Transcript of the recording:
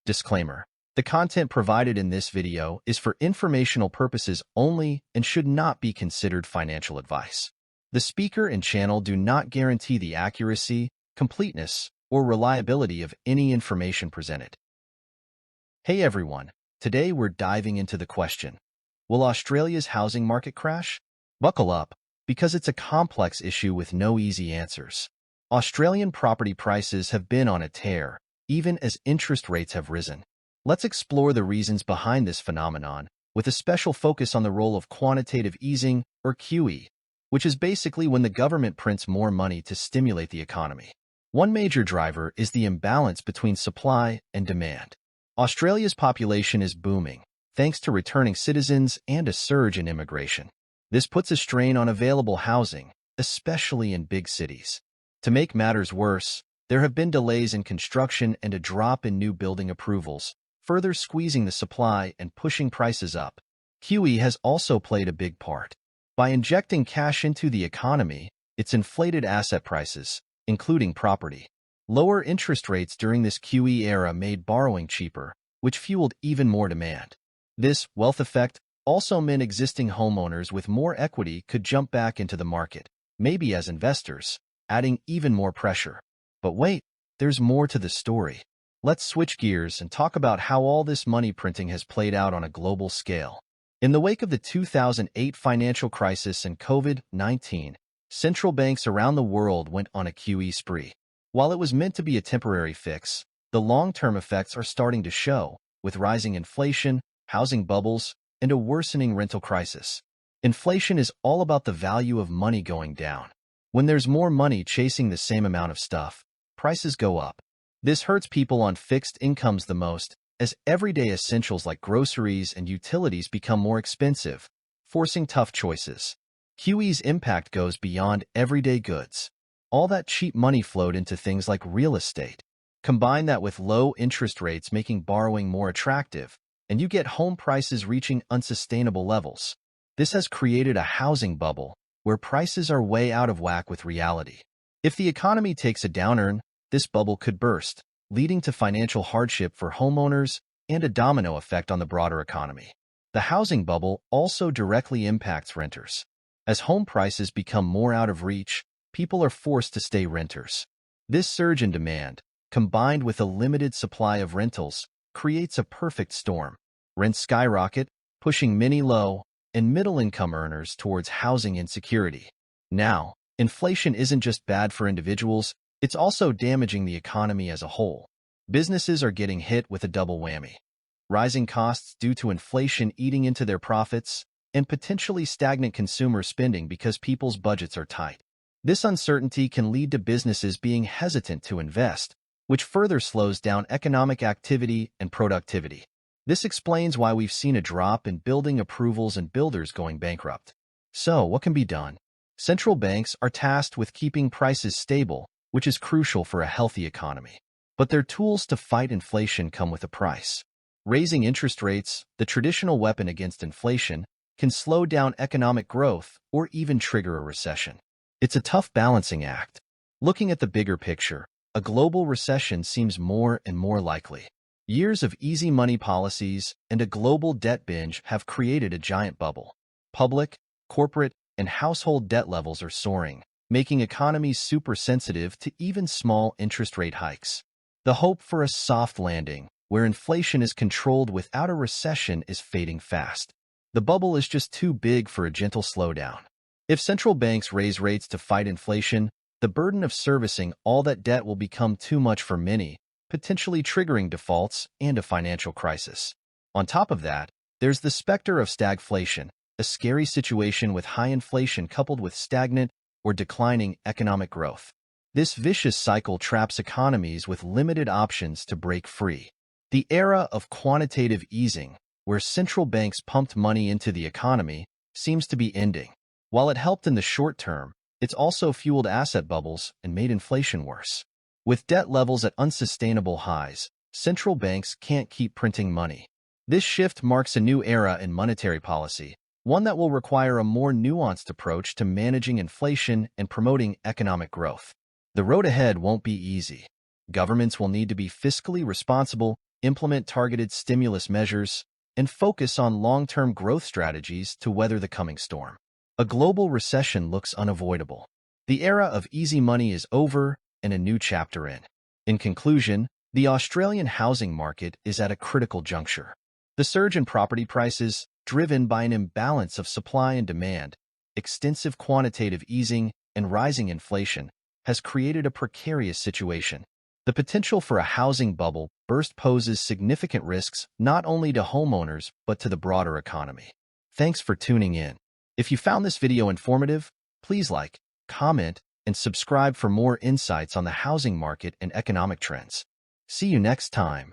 Disclaimer: the content provided in this video is for informational purposes only and should not be considered financial advice. The speaker and channel do not guarantee the accuracy, completeness, or reliability of any information presented. Hey everyone, today we're diving into the question, will Australia's housing market crash? Buckle up, because it's a complex issue with no easy answers. Australian property prices have been on a tear, even as interest rates have risen. Let's explore the reasons behind this phenomenon, with a special focus on the role of quantitative easing, or QE, which is basically when the government prints more money to stimulate the economy. One major driver is the imbalance between supply and demand. Australia's population is booming, thanks to returning citizens and a surge in immigration. This puts a strain on available housing, especially in big cities. To make matters worse, there have been delays in construction and a drop in new building approvals, further squeezing the supply and pushing prices up. QE has also played a big part. By injecting cash into the economy, it's inflated asset prices, including property. Lower interest rates during this QE era made borrowing cheaper, which fueled even more demand. This wealth effect also meant existing homeowners with more equity could jump back into the market, maybe as investors, adding even more pressure. But wait, there's more to the story. Let's switch gears and talk about how all this money printing has played out on a global scale. In the wake of the 2008 financial crisis and COVID-19, central banks around the world went on a QE spree. While it was meant to be a temporary fix, the long-term effects are starting to show, with rising inflation, housing bubbles, and a worsening rental crisis. Inflation is all about the value of money going down. When there's more money chasing the same amount of stuff, prices go up. This hurts people on fixed incomes the most, as everyday essentials like groceries and utilities become more expensive, forcing tough choices. QE's impact goes beyond everyday goods. All that cheap money flowed into things like real estate. Combine that with low interest rates making borrowing more attractive, and you get home prices reaching unsustainable levels. This has created a housing bubble, where prices are way out of whack with reality. If the economy takes a downturn, this bubble could burst, leading to financial hardship for homeowners and a domino effect on the broader economy. The housing bubble also directly impacts renters. As home prices become more out of reach, people are forced to stay renters. This surge in demand, combined with a limited supply of rentals, creates a perfect storm. Rents skyrocket, pushing many low and middle-income earners towards housing insecurity. Now, inflation isn't just bad for individuals, it's also damaging the economy as a whole. Businesses are getting hit with a double whammy. Rising costs due to inflation eating into their profits, and potentially stagnant consumer spending because people's budgets are tight. This uncertainty can lead to businesses being hesitant to invest, which further slows down economic activity and productivity. This explains why we've seen a drop in building approvals and builders going bankrupt. So, what can be done? Central banks are tasked with keeping prices stable, which is crucial for a healthy economy. But their tools to fight inflation come with a price. Raising interest rates, the traditional weapon against inflation, can slow down economic growth or even trigger a recession. It's a tough balancing act. Looking at the bigger picture, a global recession seems more and more likely. Years of easy money policies and a global debt binge have created a giant bubble. Public, corporate, and household debt levels are soaring, making economies super sensitive to even small interest rate hikes. The hope for a soft landing, where inflation is controlled without a recession, is fading fast. The bubble is just too big for a gentle slowdown. If central banks raise rates to fight inflation, the burden of servicing all that debt will become too much for many, potentially triggering defaults and a financial crisis. On top of that, there's the specter of stagflation, a scary situation with high inflation coupled with stagnant or declining economic growth. This vicious cycle traps economies with limited options to break free. The era of quantitative easing, where central banks pumped money into the economy, seems to be ending. While it helped in the short term, it's also fueled asset bubbles and made inflation worse. With debt levels at unsustainable highs, central banks can't keep printing money. This shift marks a new era in monetary policy, one that will require a more nuanced approach to managing inflation and promoting economic growth. The road ahead won't be easy. Governments will need to be fiscally responsible, implement targeted stimulus measures, and focus on long-term growth strategies to weather the coming storm. A global recession looks unavoidable. The era of easy money is over and a new chapter in. In conclusion, the Australian housing market is at a critical juncture. The surge in property prices, driven by an imbalance of supply and demand, extensive quantitative easing, and rising inflation, has created a precarious situation. The potential for a housing bubble burst poses significant risks not only to homeowners but to the broader economy. Thanks for tuning in. If you found this video informative, please like, comment, and subscribe for more insights on the housing market and economic trends. See you next time.